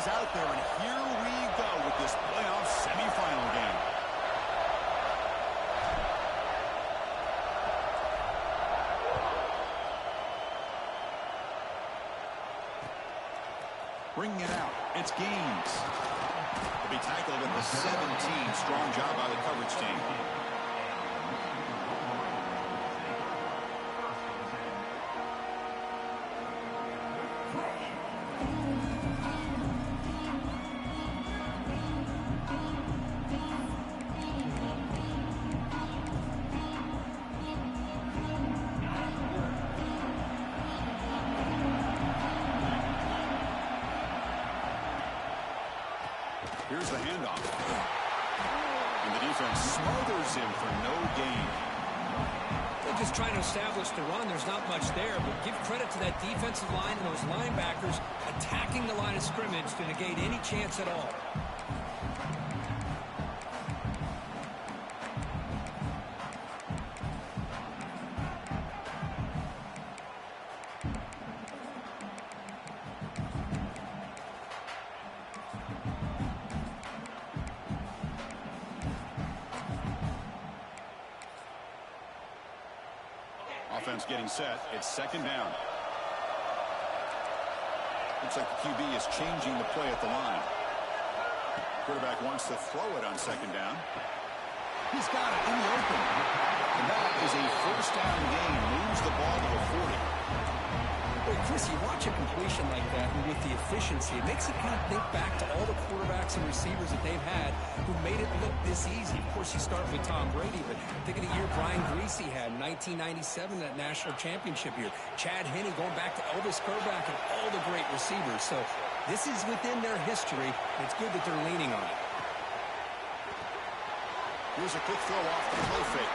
is out there, and here we go with this playoff semifinal game. Bringing it out. It's Gaines. He'll be tackled at the 17. Strong job by the coverage team. Here's the handoff. And the defense smothers him for no gain. They're just trying to establish the run. There's not much there, but give credit to that defensive line and those linebackers attacking the line of scrimmage to negate any chance at all. Offense getting set. It's second down. Looks like the QB is changing the play at the line. Quarterback wants to throw it on second down. He's got it in the open. And that is a first down gain. Moves the ball to the 40. Wait, Chris, you watch a completion like that, and with the efficiency, it makes you kind of think back to all the quarterbacks and receivers that they've had who made it look this easy. Of course, you start with Tom Brady, but think of the year Brian Griese had in 1997, that national championship year. Chad Henne going back to Elvis Kerback and all the great receivers. So this is within their history, and it's good that they're leaning on it. Here's a quick throw off the play fake.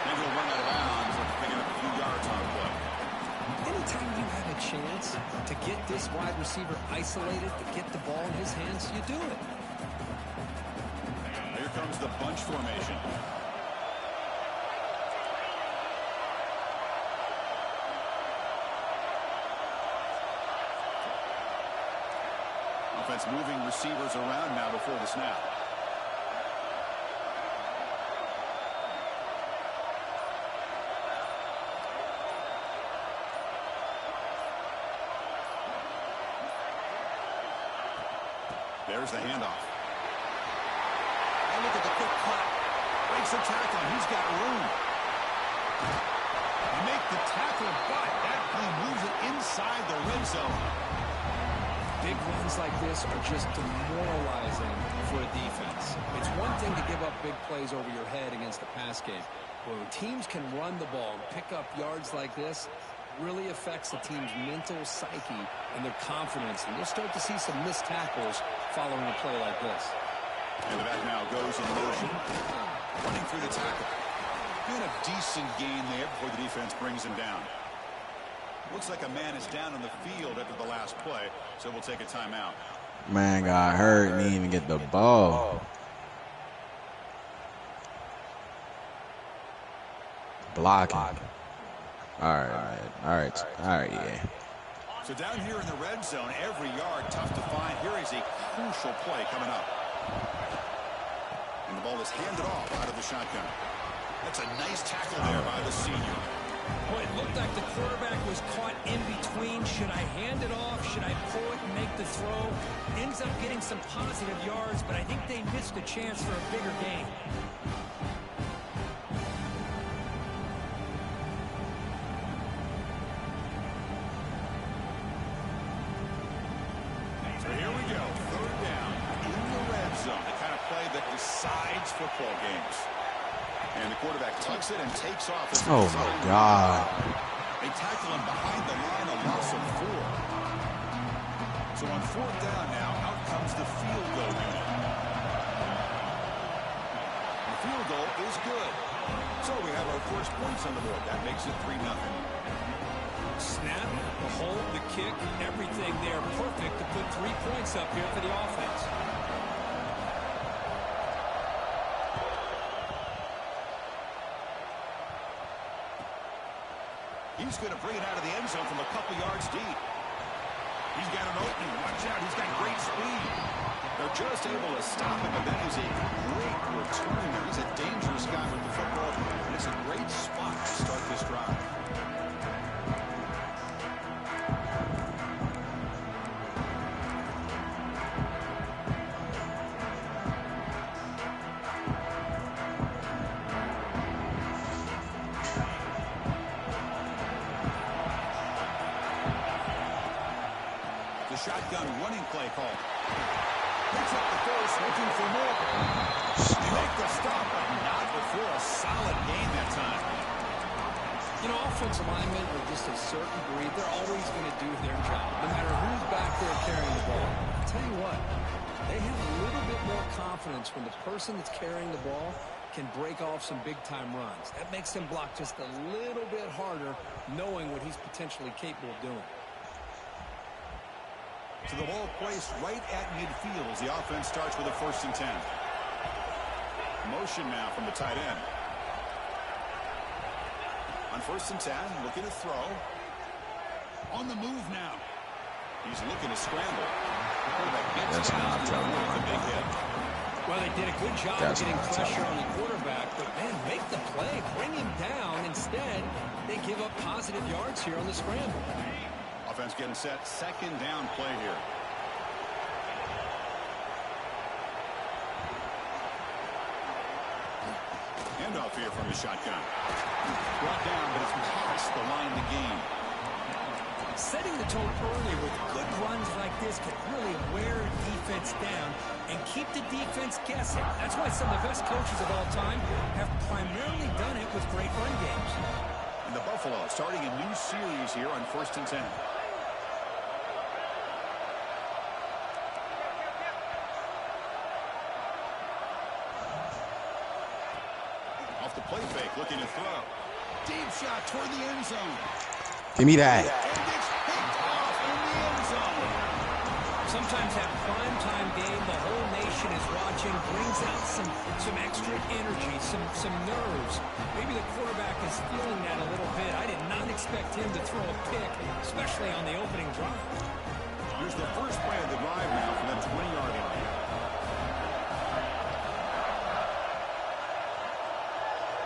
Then he'll run out of bounds and picking up a few yards on the play. Anytime you have a chance to get this wide receiver isolated, to get the ball in his hands, you do it. Here comes the bunch formation. Offense moving receivers around now before the snap. There's the handoff. And look at the quick cut. Breaks the tackle. He's got room. They make the tackle, but that play moves it inside the red zone. Big runs like this are just demoralizing for a defense. It's one thing to give up big plays over your head against the pass game. But when teams can run the ball and pick up yards like this, really affects the team's mental psyche and their confidence. And you'll start to see some missed tackles following a play like this. And the back now goes in motion, running through the tackle. Doing a decent gain there before the defense brings him down. Looks like a man is down on the field after the last play, so we'll take a timeout. Man got hurt and didn't even get the ball. Blocking. All right, yeah. So down here in the red zone, every yard tough to find. Here is a crucial play coming up. And the ball is handed off out of the shotgun. That's a nice tackle there by the senior. Boy, it looked like the quarterback was caught in between. Should I hand it off? Should I pull it and make the throw? Ends up getting some positive yards, but I think they missed a chance for a bigger gain. Decides football games. And the quarterback tucks it and takes off. Oh, my God. They tackle him behind the line, a loss of 4. So on fourth down now, out comes the field goal unit. The field goal is good. So we have our first points on the board. That makes it 3-0. Snap, the hold, the kick, everything there perfect to put 3 points up here for the offense. He's going to bring it out of the end zone from a couple yards deep. He's got an opening. Watch out. He's got great speed. Just able to stop it, but that is a great return there. He's a dangerous guy with the football, and it's a great spot to start this drive. The shotgun running play call. Picks up the first, looking for more. They make the stop, but not before a solid gain that time. You know, offensive linemen are just a certain breed. They're always going to do their job, no matter who's back there carrying the ball. I'll tell you what, they have a little bit more confidence when the person that's carrying the ball can break off some big-time runs. That makes them block just a little bit harder, knowing what he's potentially capable of doing. So the ball placed right at midfield as the offense starts with a 1st and 10. Motion now from the tight end. On 1st and 10, looking to throw. On the move now. He's looking to scramble. That's not a big hit. Well, they did a good job of getting pressure on the quarterback, but, man, make the play. Bring him down. Instead, they give up positive yards here on the scramble. Offense getting set. 2nd down play here. Handoff here from the shotgun. Brought down, but it's past the line of the game. Setting the tone early with good runs like this can really wear a defense down and keep the defense guessing. That's why some of the best coaches of all time have primarily done it with great run games. And the Buffalo starting a new series here on 1st and 10. Off the play fake, looking to throw. Deep shot toward the end zone. Give me that. And it's picked off in the end zone. Sometimes that primetime game, the whole nation is watching, brings out some extra energy, some nerves. Maybe the quarterback is feeling that a little bit. I did not expect him to throw a pick, especially on the opening drive. Here's the first play of the drive now from the 20-yard line.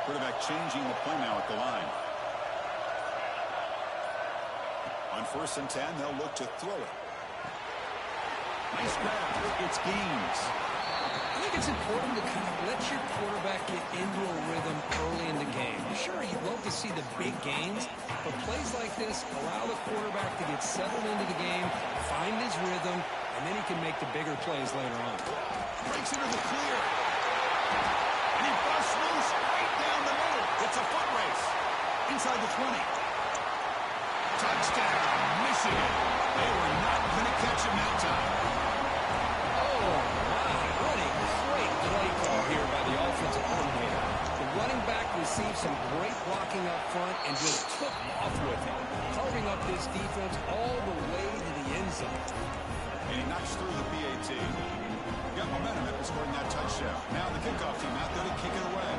Quarterback changing the play now at the line. On 1st and 10, they'll look to throw it. Nice grab. It's gains. I think it's important to kind of let your quarterback get into a rhythm early in the game. Sure, you'd love to see the big gains, but plays like this allow the quarterback to get settled into the game, find his rhythm, and then he can make the bigger plays later on. Breaks into the clear. And he busts loose right down the middle. It's a foot race. Inside the 20. Touchdown, Michigan. They were not going to catch him that time. Oh, my. What a great play call here by the offensive coordinator. The running back received some great blocking up front and just took off with it, carving up this defense all the way to the end zone. And he knocks through the PAT. Got momentum after scoring that touchdown. Now the kickoff team out there to kick it away.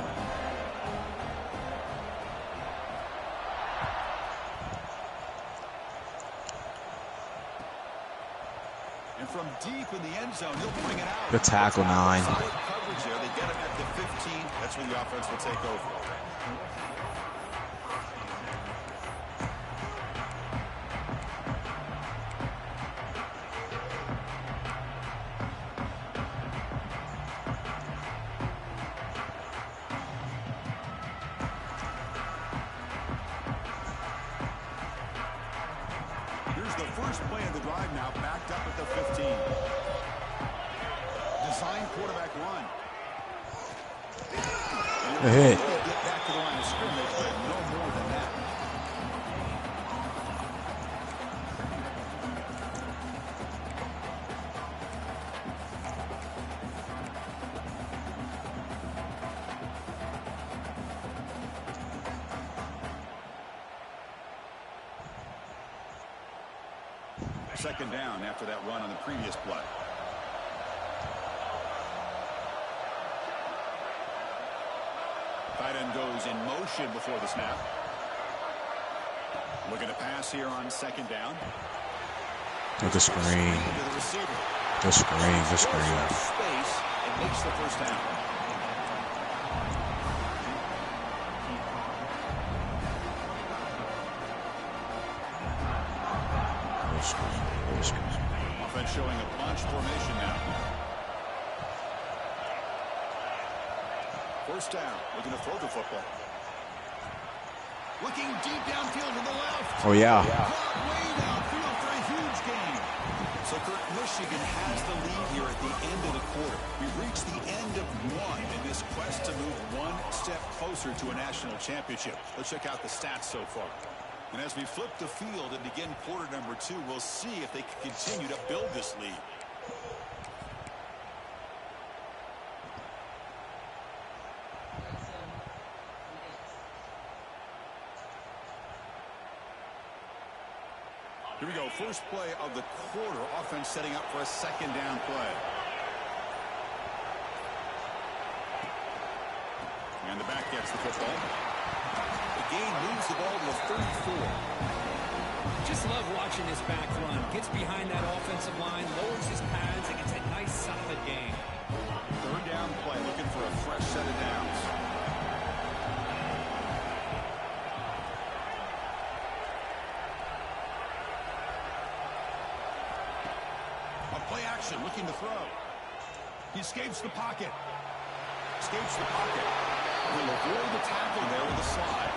And from deep in the end zone, he'll bring it out. Good tackle, 9. Solid coverage there. They get him at the 15. That's when the offense will take over. Here's the first play of the drive now, backed up at the 15. Design quarterback run. A hit. Get back to the line of scrimmage, but no more than that. Second down after that run on the previous play. Tight end goes in motion before the snap. Looking to pass here on 2nd down. With the screen. Good screen, good screen. Space and makes the first down. Offense showing a bunch formation now. First down, looking to throw the football. Looking deep downfield to the left. Oh, yeah. Way downfield for a huge gain. So, Kirk, Michigan has the lead here at the end of the quarter. We've reached the end of one in this quest to move one step closer to a national championship. Let's check out the stats so far. And as we flip the field and begin quarter number 2, we'll see if they can continue to build this lead. Here we go. First play of the quarter. Offense setting up for a second down play. And the back gets the football. The gain moves the ball to the 34. Just love watching this back run. Gets behind that offensive line, lowers his pads, and gets a nice solid gain. Third down play, looking for a fresh set of downs. Play action, looking to throw. He escapes the pocket. Escapes the pocket. Will avoid the tackle there with a slide.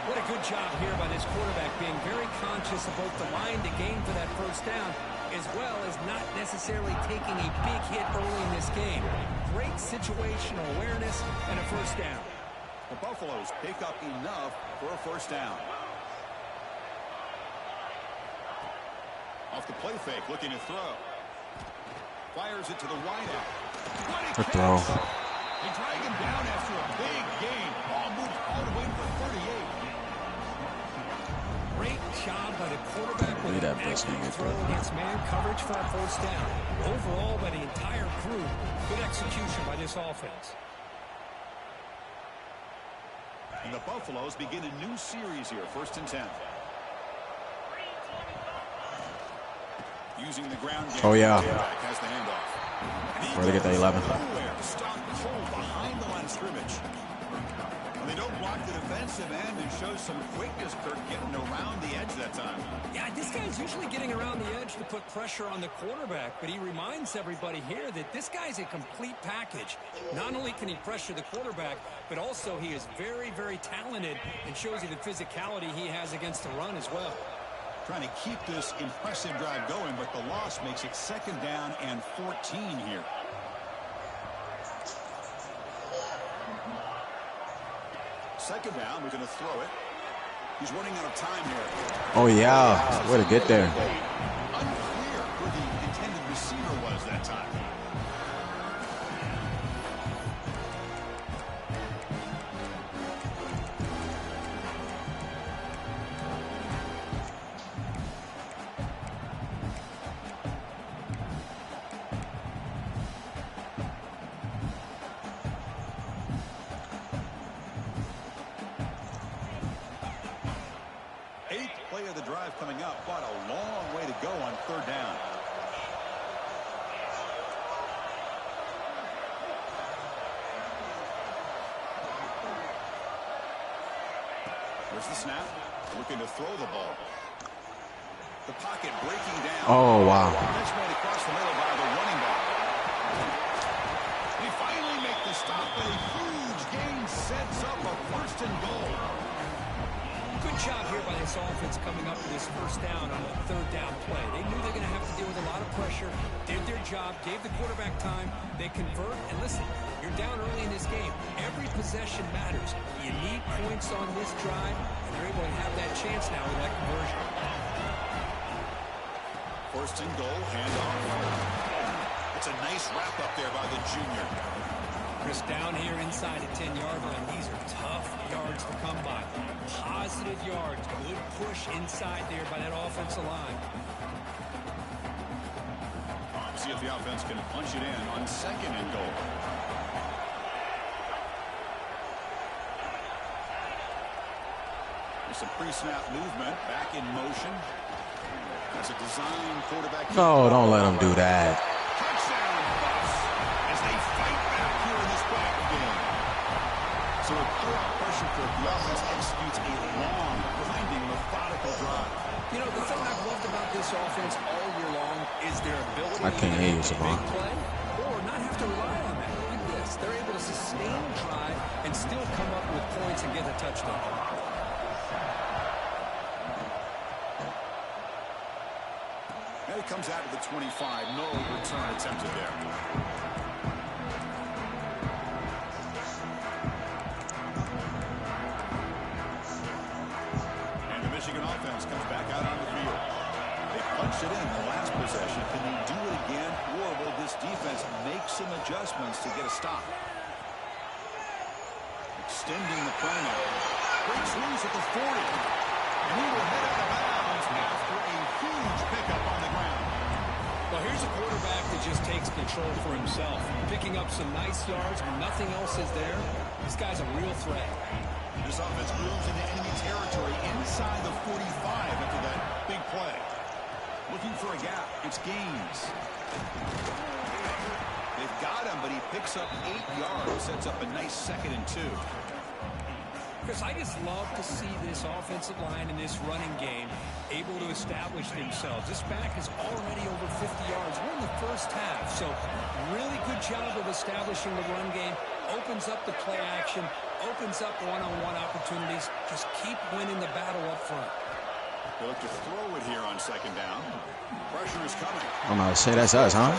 What a good job here by this quarterback, being very conscious of both the line to gain for that first down, as well as not necessarily taking a big hit early in this game. Great situational awareness and a first down. The Buffaloes pick up enough for a first down. Off the play fake, looking to throw. Fires it to the wideout. Good throw. They drag him down after a big gain. Ball moves all the way to the 38. Great job by the quarterback with that an accurate throw against man coverage for a first down. Overall, by the entire crew, good execution by this offense. And the Buffaloes begin a new series here, 1st and 10. Using the ground game. Oh, yeah. Has the handoff. Where they get the 11. Stop cold behind the line of scrimmage. And they don't block the defensive end and show some quickness, Kirk, getting around the edge that time. Yeah, this guy's usually getting around the edge to put pressure on the quarterback, but he reminds everybody here that this guy's a complete package. Not only can he pressure the quarterback, but also he is very, very talented and shows you the physicality he has against the run as well. Trying to keep this impressive drive going, but the loss makes it 2nd down and 14 here. Second down, we're going to throw it. He's running out of time here. Oh, yeah. Way to get there. Unclear who the intended receiver was that time. Play of the drive coming up, but a long way to go on 3rd down. There's the snap, looking to throw the ball. The pocket breaking down. Oh, wow. Made across the middle by the running back. They finally make the stop, but a huge gain sets up a 1st and goal. Good job here by this offense coming up with this first down on a 3rd down play. They knew they were going to have to deal with a lot of pressure, did their job, gave the quarterback time, they convert, and listen, you're down early in this game. Every possession matters. You need points on this drive, and they're able to have that chance now with that conversion. 1st and goal, handoff. It's a nice wrap up there by the junior. Chris, down here inside the 10-yard line, these are tough yards to come by. Positive yards, good push inside there by that offensive line. See if the offense can punch it in on 2nd and goal. There's some pre-snap movement, back in motion. That's a design quarterback. No, don't let him do that. can't hear you, Savon. Or not have to rely on that. Like this, they're able to sustain the drive and still come up with points and get a touchdown. And it comes out of the 25. No return attempted there. And the Michigan offense comes back out on the field. They punched it in the last possession. Can they do it again, or will this defense make some adjustments to get a stop? Extending the play now. Breaks loose at the 40. And he will head out of bounds after a huge pickup on the ground. Well, here's a quarterback that just takes control for himself. Picking up some nice yards when nothing else is there. This guy's a real threat. This offense moves into enemy territory inside the 45 after that big play. Looking for a gap. It's Gaines. They've got him, but he picks up 8 yards. Sets up a nice 2nd and 2. Chris, I just love to see this offensive line in this running game able to establish themselves. This back is already over 50 yards. We're in the first half, so really good job of establishing the run game. Opens up the play action, opens up one-on-one opportunities. Just keep winning the battle up front. They look to throw it here on 2nd down. Pressure is coming. I'm about to say that's us, huh?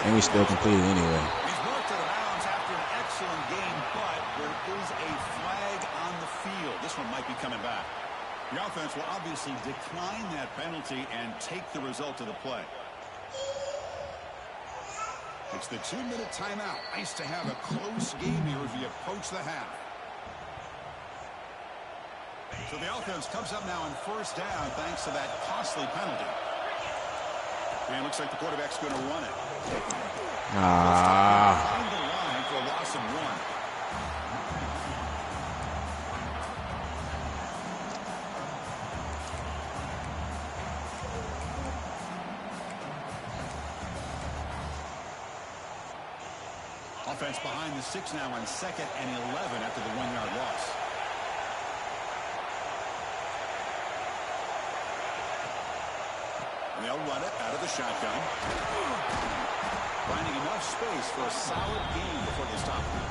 And we still completed anyway. He's marked to the bounds after an excellent game, but there is a flag on the field. This one might be coming back. The offense will obviously decline that penalty and take the result of the play. It's the 2-minute timeout. Nice to have a close game here as we approach the half. So the offense comes up now on 1st down thanks to that costly penalty. And it looks like the quarterback's going to run it. Behind the line for a loss of 1. Offense behind the 6 now on 2nd and 11 after the 1-yard loss. And they'll run it out of the shotgun. Finding enough space for a solid gain before they stop him.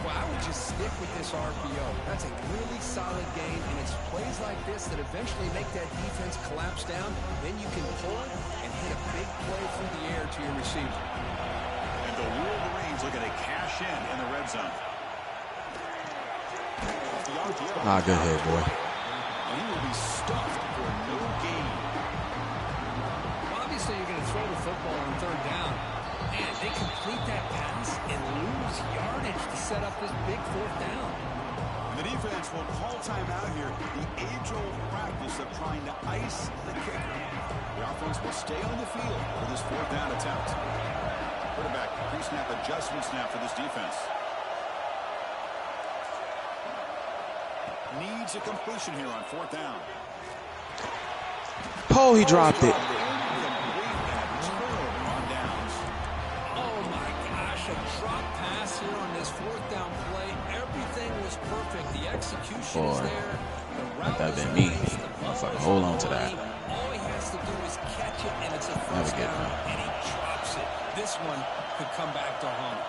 Well, I would just stick with this RPO. That's a really solid game, and it's plays like this that eventually make that defense collapse down. Then you can pull it and hit a big play through the air to your receiver. And the Wolverines looking to cash in the red zone. Good hit, boy. And he will be stuffed for no gain. Well, obviously, you're going to throw the football on 3rd down. And they complete that pass and lose yardage to set up this big 4th down. The defense will call timeout here. The age-old practice of trying to ice the kicker. The offense will stay on the field for this 4th down attempt. Quarterback pre-snap adjustments now for this defense. Needs a completion here on 4th down. Oh, he dropped it. Oh my gosh, a drop pass here on this 4th down play. Everything was perfect. The execution is there. The route that is been me. nice. The Motherfucker, ball is hold on to that. all he has to do is catch it, and it's a Never first get down, that. and he drops it. This one could come back to haunt.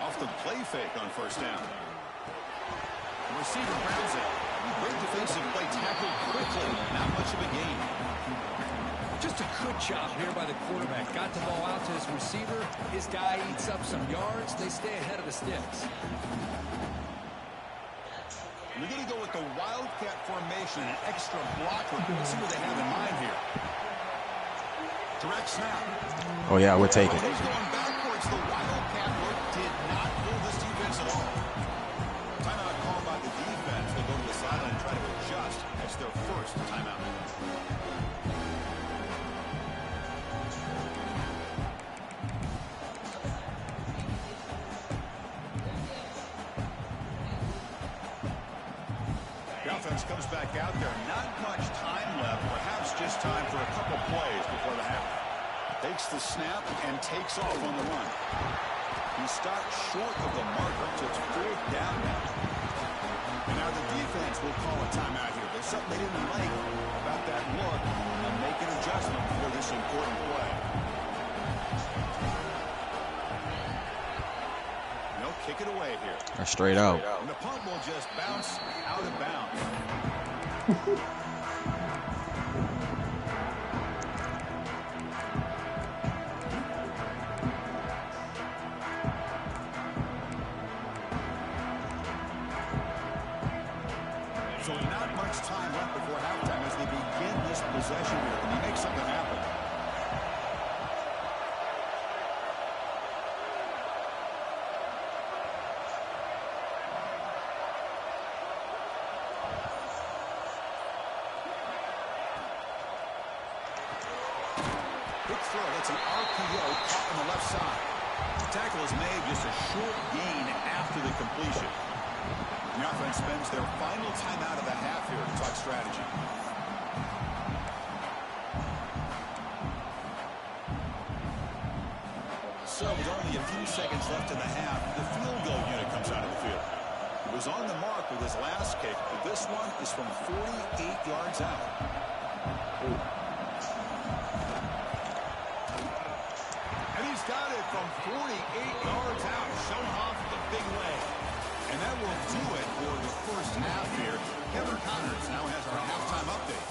Off the play fake on 1st down. The receiver grabs it. Great defensive play, tackled quickly. Not much of a gain. Just a good job here by the quarterback. Got the ball out to his receiver. His guy eats up some yards. They stay ahead of the sticks. We're going to go with the Wildcat formation, an extra blocker. Let's see what they have in mind here. Direct snap. Oh, yeah, we'll take it. He's going backwards. The Wildcat look did not fool this defense at all. Timeout called by the defense. They go to the sideline and try to adjust. That's their first timeout. The offense comes back out there. Not much time left. Perhaps just time for a couple plays before the half. Takes the snap and takes off on the run. He stopped short of the marker. So it's 4th down now. And now the defense will call a timeout here. There's something they didn't like about that look and make an adjustment for this important play. No, kick it away here. Or straight out. And the punt will just bounce out of bounds. So not much time left before halftime as they begin this possession here. Can they make something happen? Big throw. That's an RPO caught on the left side. The tackle is made, just a short gain after the completion. The offense spends their final timeout of the half here to talk strategy. So with only a few seconds left in the half, the field goal unit comes out of the field. He was on the mark with his last kick, but this one is from 48 yards out. And he's got it from 48 yards out, showing off the big leg. And that will do it for the first half here. Kevin Connors now has our halftime update.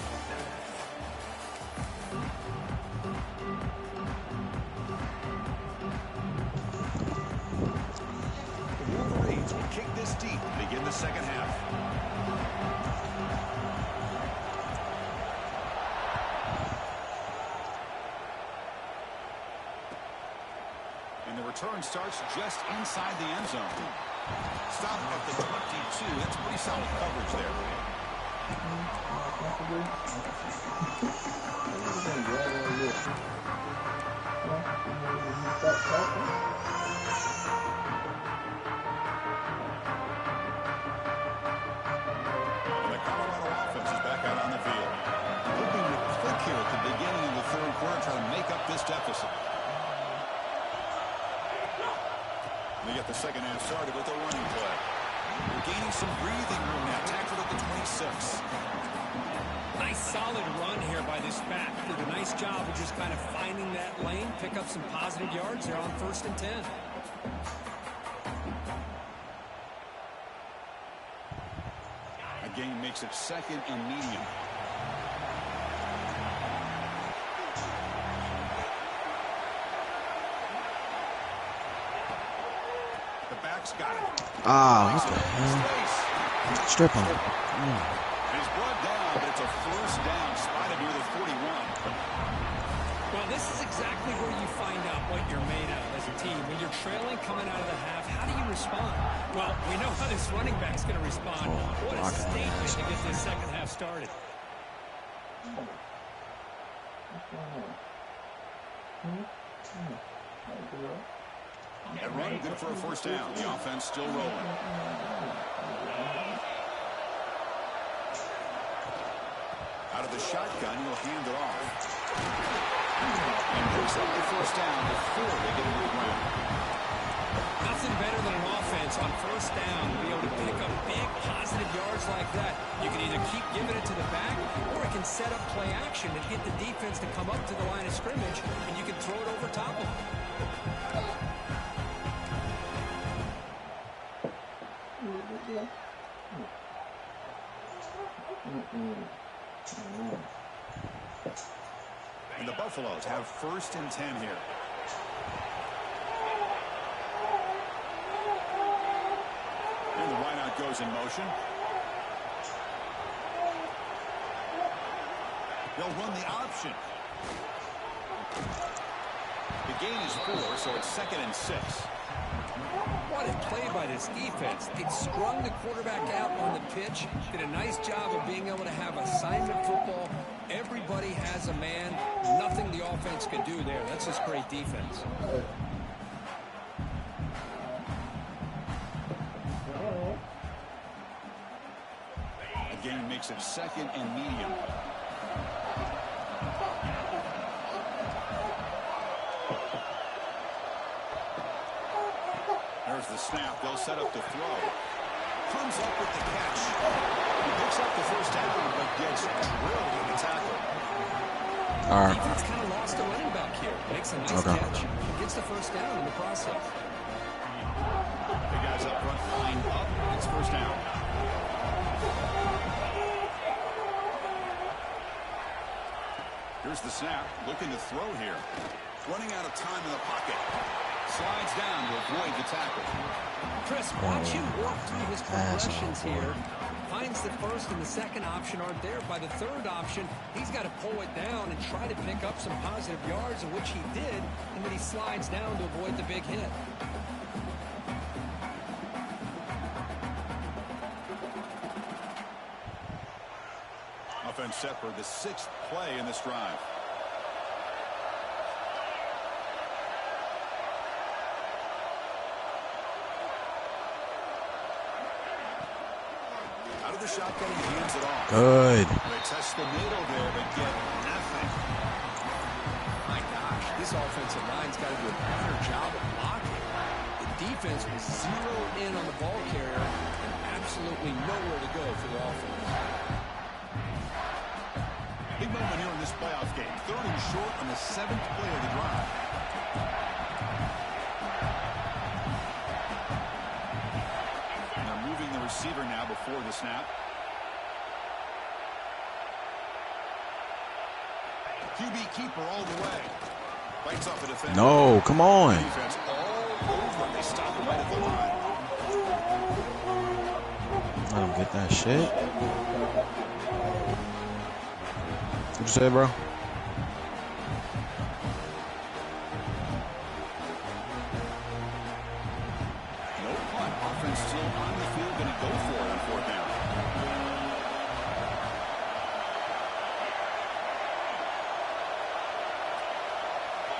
The Wolverines will kick this deep to begin the second half. And the return starts just inside the end zone. Stop at the 22. That's pretty solid coverage there. And the Colorado offense is back out on the field. Hoping to click here at the beginning of the third quarter, trying to make up this deficit. They get the second half started with a running play. They're gaining some breathing room now. Tackled at the 26. Nice solid run here by this back. Did a nice job of just kind of finding that lane, pick up some positive yards. They're on 1st and 10. A gain makes it 2nd and medium. Got it. Ah, what the hell? Strip him. He's brought down, but it's a first down, spotted near the 41. Well, this is exactly where you find out what you're made of as a team. When you're trailing coming out of the half, how do you respond? Well, we know how this running back's going to respond. What a statement to get this second half started. That run good for a first down. The offense still rolling. Out of the shotgun, he'll hand it off. And picks up the first down before they get into the ground. Nothing better than an offense on first down to be able to pick up big positive yards like that. You can either keep giving it to the back, or it can set up play action and get the defense to come up to the line of scrimmage, and you can throw it over top of them. And the Buffaloes have 1st and 10 here. And the wideout goes in motion. They'll run the option. The gain is 4, so it's 2nd and 6. What a play by this defense. It sprung the quarterback out on the pitch, did a nice job of being able to have assignment football. Everybody has a man. Nothing the offense can do there. That's just great defense. Again, makes it 2nd and medium. There's the snap. They'll set up to throw. comes up with the catch. He picks up the first down, but gets drilled in the tackle. All right. Defense kind of lost a running back here. Makes a nice catch. Gets the first down in the process. The guys up front lined up. It's first down. Here's the snap. Looking to throw here. Running out of time in the pocket. Slides down to avoid the tackle. Chris, watch him work through his progressions here. Finds the first and the second option aren't there. By the third option, he's got to pull it down and try to pick up some positive yards, of which he did, and then he slides down to avoid the big hit. Offense set for the 6th play in this drive. Out of the shotgun, he hands it off. Good. They test the middle there, but get nothing. My gosh, this offensive line's got to do a better job of blocking. The defense was zeroed in on the ball carrier and absolutely nowhere to go for the offense. Big moment here in this playoff game. 3rd and short on the 7th play of the drive. And they're moving the receiver now before the snap. QB keeper all the way. Bites off a defender. No, come on. Defense all over. They stop him right at the line. Let him get that shit. What you say, bro? No punt. Offense still on the field. Going to go for it on 4th down.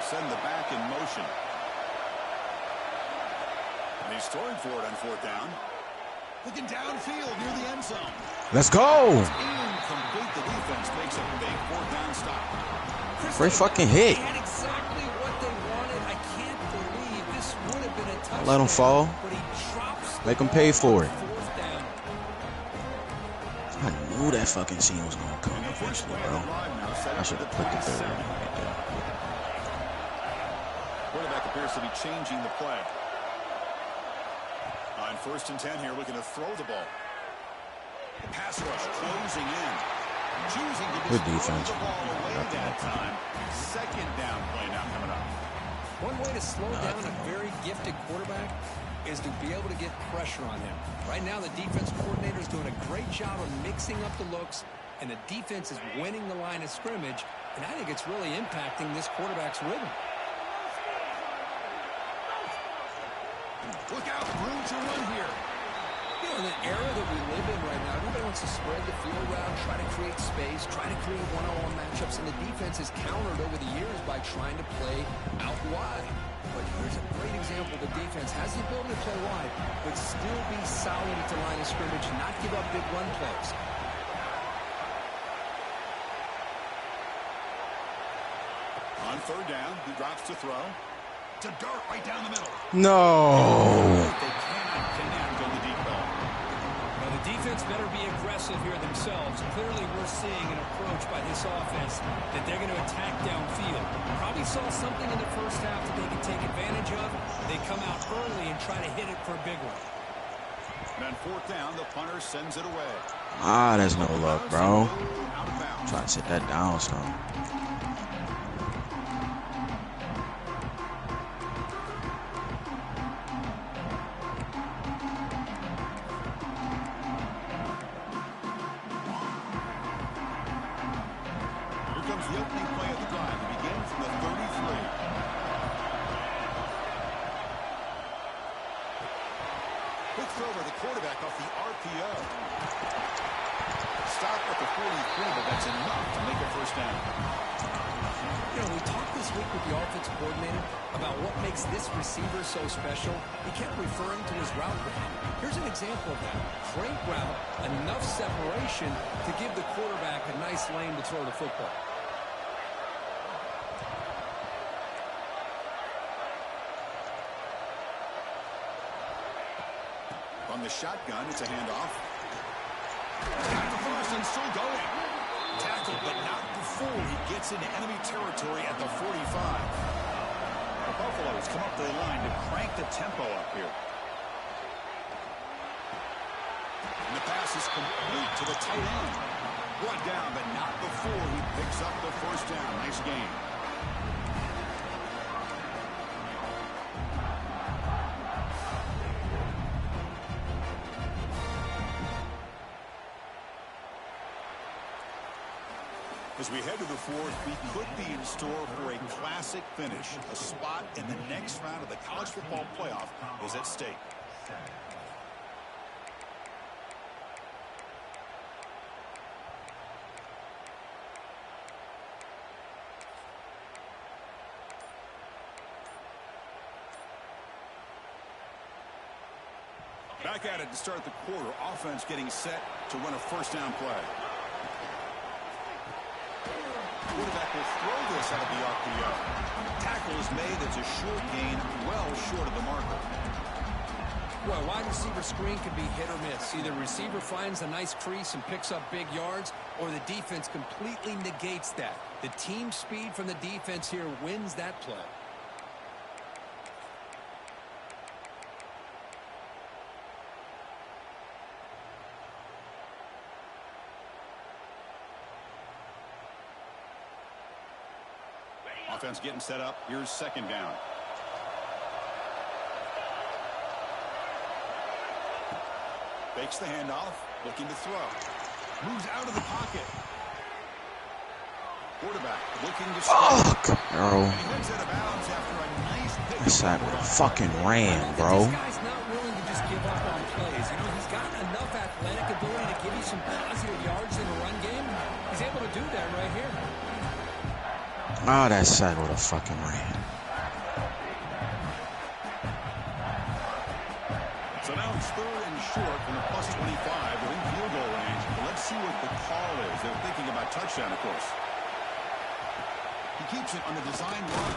Send the back in motion. And he's throwing for it on 4th down. Looking downfield near the end zone. Let's go. Incomplete. The defense makes a big 4th down stop. Great fucking hit. They had exactly what they wanted. I can't believe this would have been a touchdown. Let him fall. But he drops Make him pay for it. 4th down. I knew that fucking scene was gonna come eventually, bro. I should have put the third one right there. Quarterback appears to be changing the play. On 1st and 10 here, looking to throw the ball. The pass rush closing in. Choosing to Good just throw defense. the ball away that time. 2nd down play now coming up. One way to slow down a very gifted quarterback is to be able to get pressure on him. Right now, the defense coordinator is doing a great job of mixing up the looks, and the defense is winning the line of scrimmage, and I think it's really impacting this quarterback's rhythm. Look out, room to run here. You know, in the era that we live in right now, everybody wants to spread the field around, try to create space, try to create one-on-one matchups, and the defense has countered over the years by trying to play out wide. But here's a great example. The defense has the ability to play wide, but still be solid at the line of scrimmage and not give up big run plays. On 3rd down, he drops to throw. To dart right down the middle. No. They cannot connect on the deep ball. Now, the defense better be aggressive here themselves. Clearly, we're seeing an approach by this offense that they're going to attack downfield. Probably saw something in the first half that they can take advantage of. They come out early and try to hit it for a big one. And on 4th down, the punter sends it away. Ah, there's no luck, bro. Out of bounds. Try to sit that down, son. The opening play of the drive to begin from the 33. Quick throw by the quarterback off the RPO. Stop at the 43, but that's enough to make a 1st down. You know, we talked this week with the offensive coordinator about what makes this receiver so special. He kept referring to his route running. Here's an example of that. Great route, enough separation to give the quarterback a nice lane to throw the football. On the shotgun, it's a handoff. Got the first and still going. Tackled, but not before he gets into enemy territory at the 45. The Buffaloes come up the line to crank the tempo up here. And the pass is complete to the tight end. Brought down, but not before he picks up the first down. Nice game. As we head to the fourth, we could be in store for a classic finish. A spot in the next round of the college football playoff is at stake. Back at it to start the quarter. Offense getting set to run a first down play. Quarterback will throw this out of the RPO. Tackle is made. That's a short gain, well short of the marker. Well, wide receiver screen can be hit or miss. Either receiver finds a nice crease and picks up big yards, or the defense completely negates that. The team speed from the defense here wins that play. Offense getting set up. Here's second down. Fakes the handoff. Looking to throw. Moves out of the pocket. Quarterback looking to fuck, bro. And he heads out of bounds after a nice pick. That side would have fucking ran, bro. This guy's not willing to just give up on plays. You know, he's got enough athletic ability to give you some positive yards in the run game. He's able to do that right here. Oh, that side would have fucking ran. So now it's third and short from the plus 25 within field goal range. But let's see what the call is. They're thinking about touchdown, of course. He keeps it on the design run.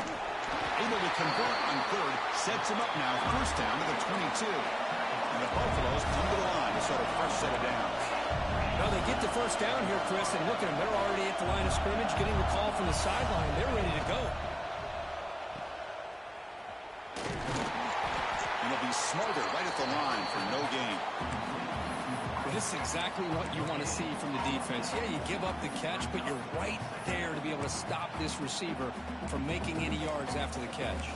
Able to convert on third. Sets him up now. First down to the 22. And the Buffaloes come to the line to start a fresh set of downs. Well, they get the first down here, Chris, and look at them. They're already at the line of scrimmage, getting the call from the sideline. They're ready to go. And they'll be smarter right at the line for no gain. Well, this is exactly what you want to see from the defense. Yeah, you give up the catch, but you're right there to be able to stop this receiver from making any yards after the catch.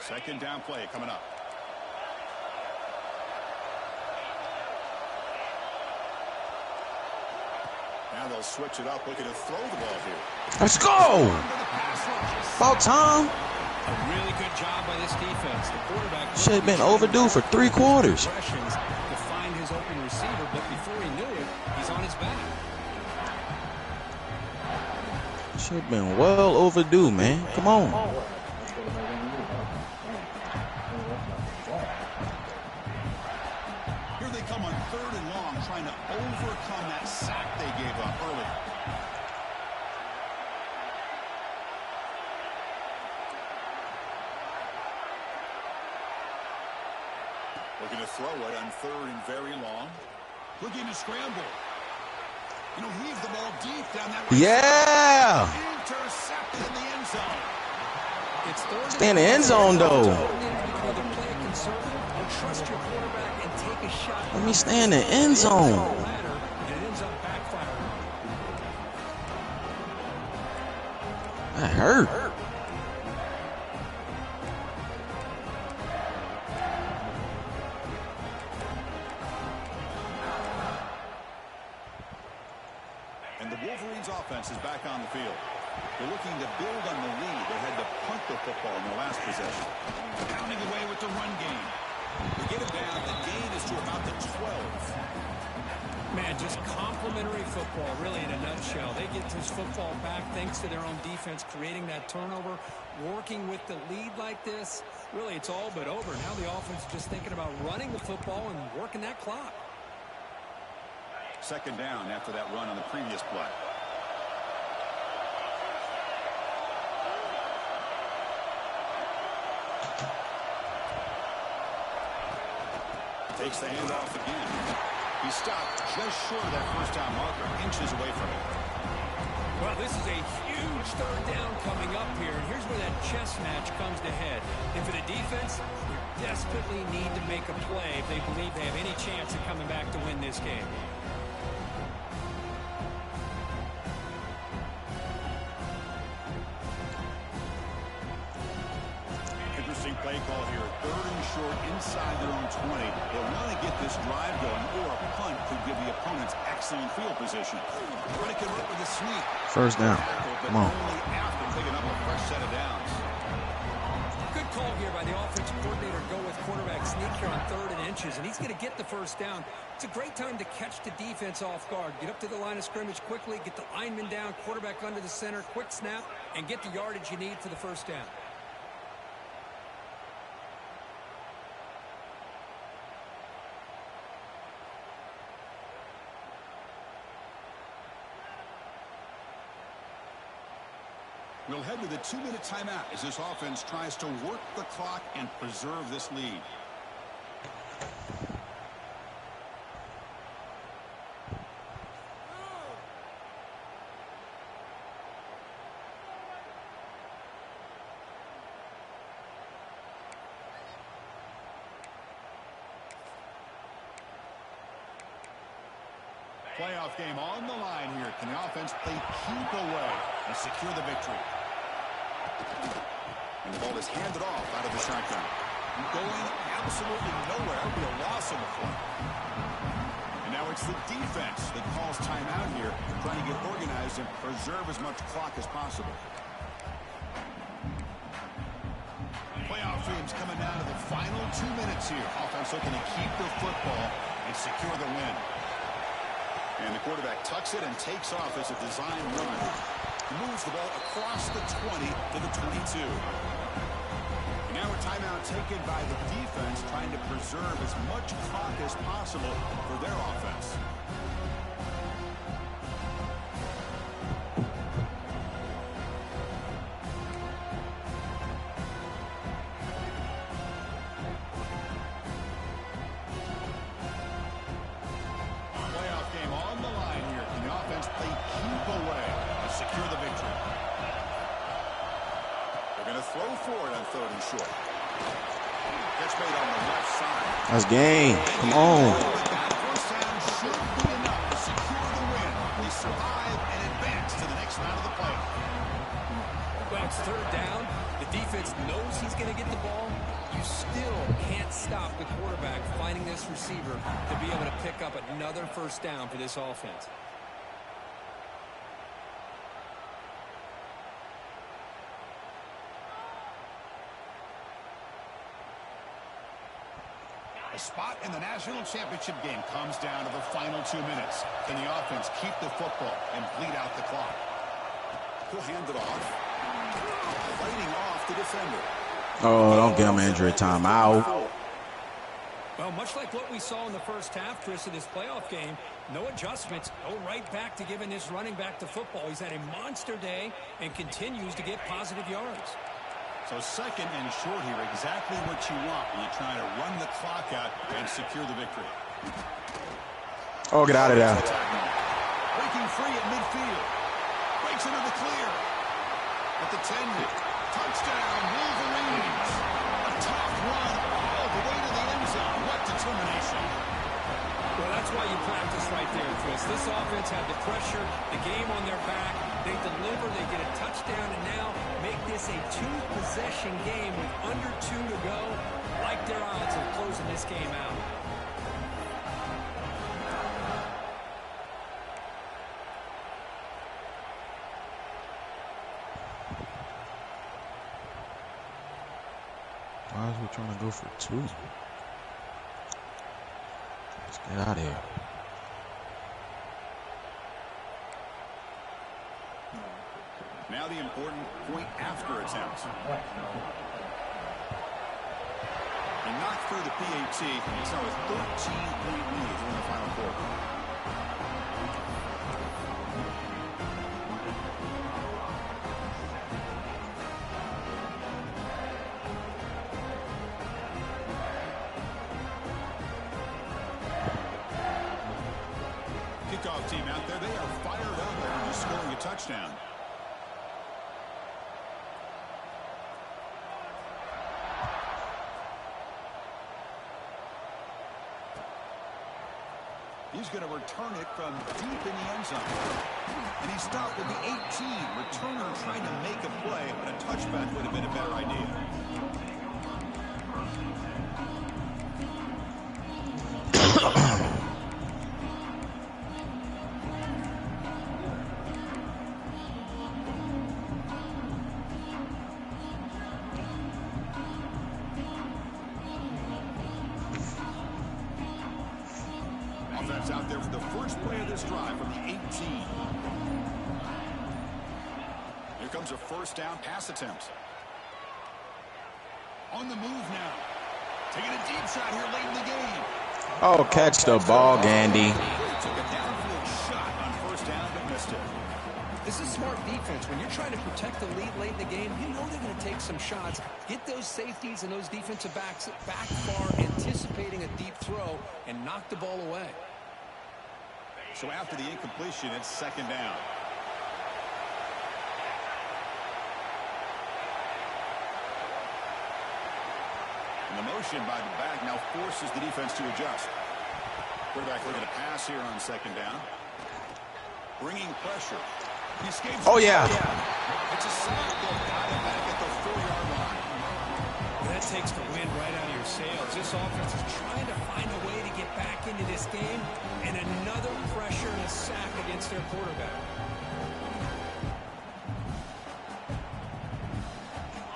Second down play coming up. Now they'll switch it up, looking to throw the ball here. Let's go! About time. A really good job by this defense. The quarterback should have been overdue for 3 quarters. To find his open receiver, but before he knew it, he's on his back. Should have been well overdue, man. Come on. Here they come on third and long, trying to overcome that sack they gave up early. Looking to throw it on third and very long. Looking to scramble. You know, heaves the ball deep down that right yeah! side. Intercepted in the end zone. Stay in the end zone, though. Let me stay in the end zone. That hurt. And the Wolverines' offense is back on the field. They're looking to build on the lead. They had to punt the football in their last possession. Pounding away with the run game. We get him down. The gain is to about the 12. Man, just complimentary football, really, in a nutshell. They get this football back thanks to their own defense, creating that turnover, working with the lead like this. Really, it's all but over. Now the offense is just thinking about running the football and working that clock. Second down after that run on the previous play. Takes the handoff again. He stopped just short of that first down marker, inches away from it. Well, this is a huge third down coming up here, and here's where that chess match comes to head. And for the defense, they desperately need to make a play if they believe they have any chance of coming back to win this game. Play call here, third and short inside their own 20. They'll want to get this drive going, or a punt could give the opponents excellent field position. Trying to convert with a sneak. First down. Come on. Only after picking up a fresh set of downs. Good call here by the offensive coordinator. Go with quarterback sneak here on 3rd and inches, and he's going to get the first down. It's a great time to catch the defense off guard. Get up to the line of scrimmage quickly, get the lineman down, quarterback under the center, quick snap, and get the yardage you need for the first down. We'll head to the 2-minute timeout as this offense tries to work the clock and preserve this lead. Playoff game on the line here. Can the offense play keep away and secure the victory? And the ball is handed off out of the shotgun. Going absolutely nowhere. It'll be a loss on the play. And now it's the defense that calls timeout here, trying to get organized and preserve as much clock as possible. Playoff dreams coming down to the final 2 minutes here. Offense looking to keep the football and secure the win. And the quarterback tucks it and takes off as a design run. Moves the ball across the 20 to the 22. And now a timeout taken by the defense, trying to preserve as much clock as possible for their offense. That's game. Come on. Well, it's third down. The defense knows he's going to get the ball. You still can't stop the quarterback finding this receiver to be able to pick up another first down for this offense. A spot in the national championship game comes down to the final 2 minutes. Can the offense keep the football and bleed out the clock? He'll hand it off. Fighting off the defender. Oh, don't give him injury time. Out. Well, much like what we saw in the first half, Chris, of this playoff game, no adjustments. Go right back to giving this running back the football. He's had a monster day and continues to get positive yards. So second and short here, exactly what you want when you're trying to run the clock out and secure the victory. Oh, get out of there. Breaking free at midfield. Breaks into the clear. At the 10. Touchdown, Wolverines. A tough run all the way to the end zone. What determination. Well, that's why you practice right there, Chris. This offense had the pressure, the game on their back. They deliver, they get a touchdown, and now make this a 2-possession game with under 2 to go. Like their odds of closing this game out. Why is we trying to go for 2? Get out of here. Now the important point after attempt. He knocked through the PAT. It's now a 13-point lead in the final quarter. Kickoff team out there, they are fired up after just scoring a touchdown. He's going to return it from deep in the end zone. And he stopped with the 18. Returner trying to make a play, but a touchback would have been a better idea. Offense out there for the first play of this drive from the 18. Here comes a first down pass attempt. On the move now. Taking a deep shot here late in the game. Oh, catch the ball, Gandy. Took a downfield shot on first down, but missed it. This is smart defense. When you're trying to protect the lead late in the game, you know they're going to take some shots. Get those safeties and those defensive backs back far, anticipating a deep throw, and knock the ball away. So after the incompletion, it's second down. And the motion by the back now forces the defense to adjust. Quarterback looking to pass here on second down. Bringing pressure. He escapes. Oh, yeah. It's a sack. They've got him back at the 4-yard line. And that takes the wind right out of your sails. This offense is trying to find a way to get back into this game, and another pressure and a sack against their quarterback.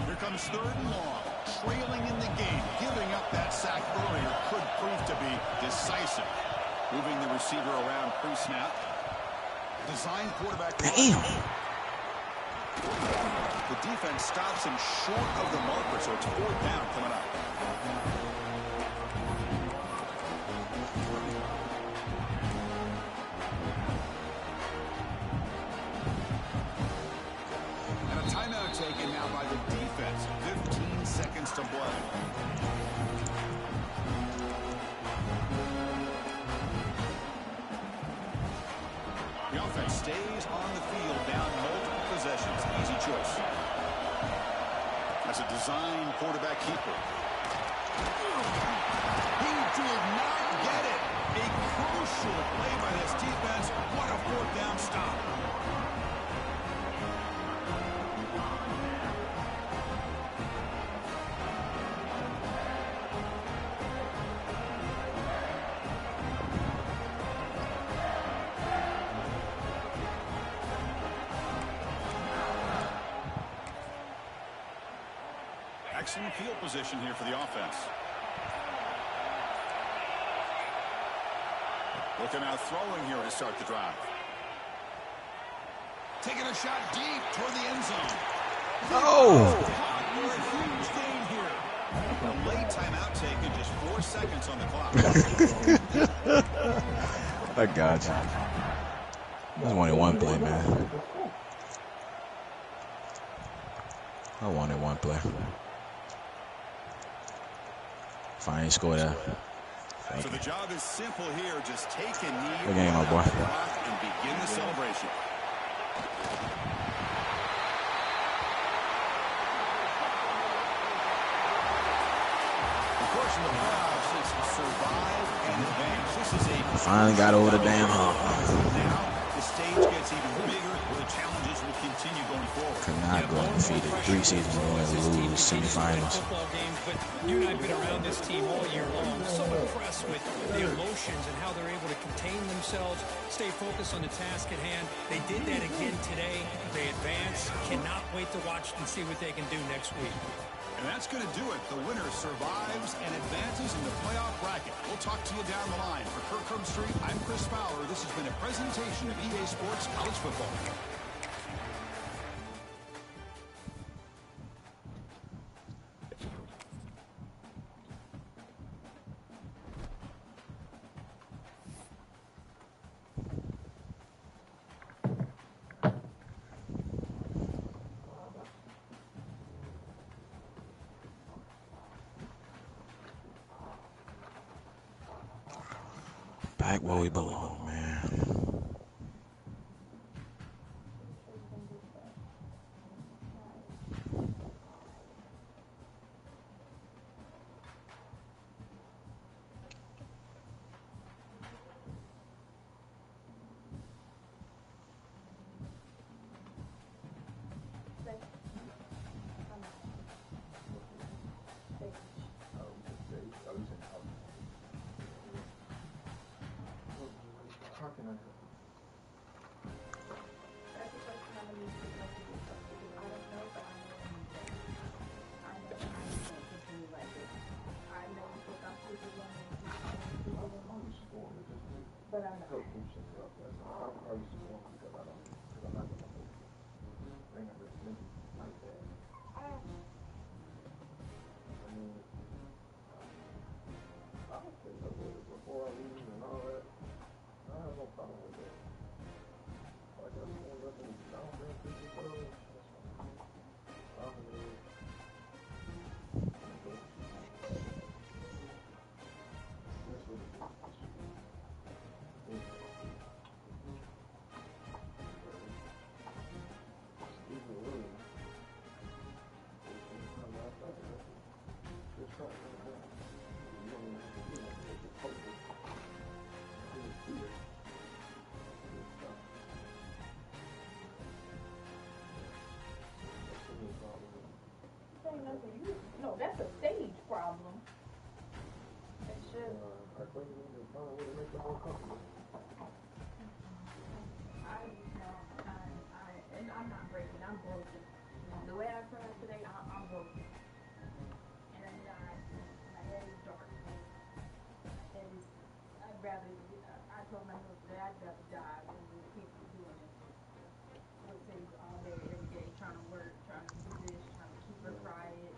Here comes third and long. Trailing in the game. Giving up that sack earlier could prove to be decisive. Moving the receiver around pre-snap. Design quarterback. Damn. The defense stops him short of the marker, so it's fourth down coming up. And a timeout taken now by the defense. 15 seconds to play. The offense stays on the field down multiple possessions. Easy choice. That's a design quarterback keeper. He did not get it. A crucial play by this defense. What a fourth down stop. Excellent field position here for the offense. Looking out throwing here to start the drive. Taking a shot deep toward the end zone. Oh! A huge gain here. A late timeout taken, just 4 seconds on the clock. I got you. That's only one play, man. I wanted one play. Fine, score that. So the job is simple here. Just take a knee. Good game, my boy. And begin the celebration. Of course, in the playoffs, it's survive and advance. This is a Finally got over the damn hump. Now the stage gets even bigger. The challenges will continue going forward. Could not go undefeated. 3 seasons in a row and lose semifinals. But you and I have been around this team all year long. So impressed with the emotions and how they're able to contain themselves, stay focused on the task at hand. They did that again today. They advance. Cannot wait to watch and see what they can do next week. And that's going to do it. The winner survives and advances in the playoff bracket. We'll talk to you down the line. For Kirkcombe Street, I'm Chris Fowler. This has been a presentation of EA Sports College Football. Back where we belong, man. No, that's a stage problem. It's just. And I'm not breaking. I'm broken. The way I cried today, I'm broken. And I'm not. My head is dark. And I'd rather. I told my husband that I'd rather die than keep doing it. Would say all day, every day, trying to work, trying to do this, trying to keep her quiet.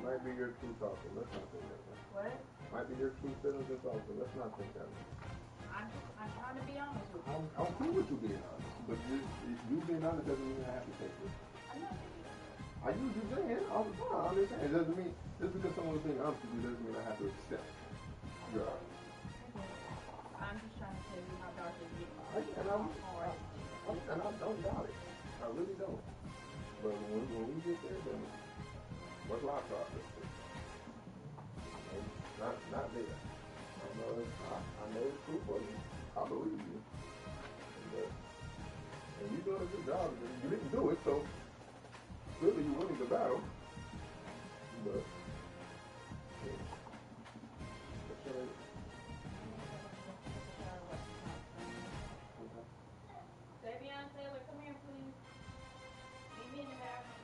Might be your truth also. Let's not think that way. What? Might be your true feelings also. Let's not think that way. I'm trying to be honest with you. I'm cool with you being honest. But you being honest doesn't mean I have to take it. I'm not being honest. I use you saying all the time. I understand. It doesn't mean, just because someone's being honest with you doesn't mean I have to accept your honesty. I'm just trying to tell you how dark it's getting. And I don't doubt it. I really don't. But when we get there, then what's my process? Not there. I know the truth of you. I believe you. And you're doing a good job. You didn't do it, so clearly you're winning the battle. But Davion Taylor, come here, please. Meet me in the bathroom.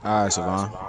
All right, Savon.